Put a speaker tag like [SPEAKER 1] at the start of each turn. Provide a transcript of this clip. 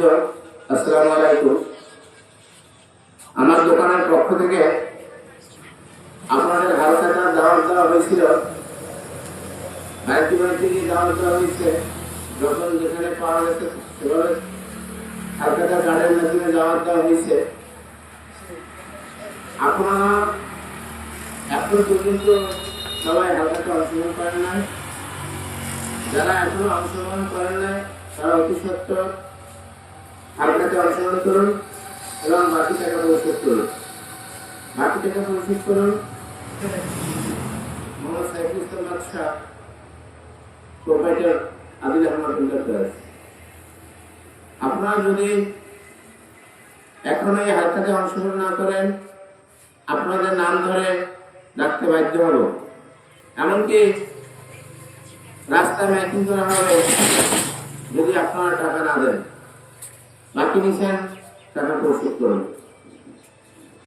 [SPEAKER 1] বৃন্দ, আসসালামু আলাইকুম। আমার দোকানের পক্ষ থেকে আপনাদের হালকা দাওয়াত দেওয়া হয়েছিল, আরেকটি বাড়ি থেকে দাওয়াত দেওয়া হয়েছে। যখন যেখানে পাওয়া গেছে সেভাবে হালকা গার্ডের মাধ্যমে দাওয়াত দেওয়া হয়েছে। আপনারা এখন পর্যন্ত সবাই হালকাতে অংশগ্রহণ করেন নাই। যারা এখনো অংশগ্রহণ করেন নাই তারা অতি সত্ত্বর হালকাতে অংশগ্রহণ করুন এবং বাকি টাকা পরিশোধ করুন। বাকি টাকা পরিশোধ করুন মোহাম্মদ সাইফুল ইসলাম বাদশা, প্রোপাইটার, আদিল আহমদ এন্টারপ্রাইজ। আপনারা যদি এখনো এই হালকাতে অংশগ্রহণ না করেন, আপনাদের নাম ধরে ডাকতে বাধ্য হব। এমনকি রাস্তায় মাইকিং করা হবে যদি আপনারা টাকা না দেন। বাকি নিছেন, টাকা পরিশোধ করুন।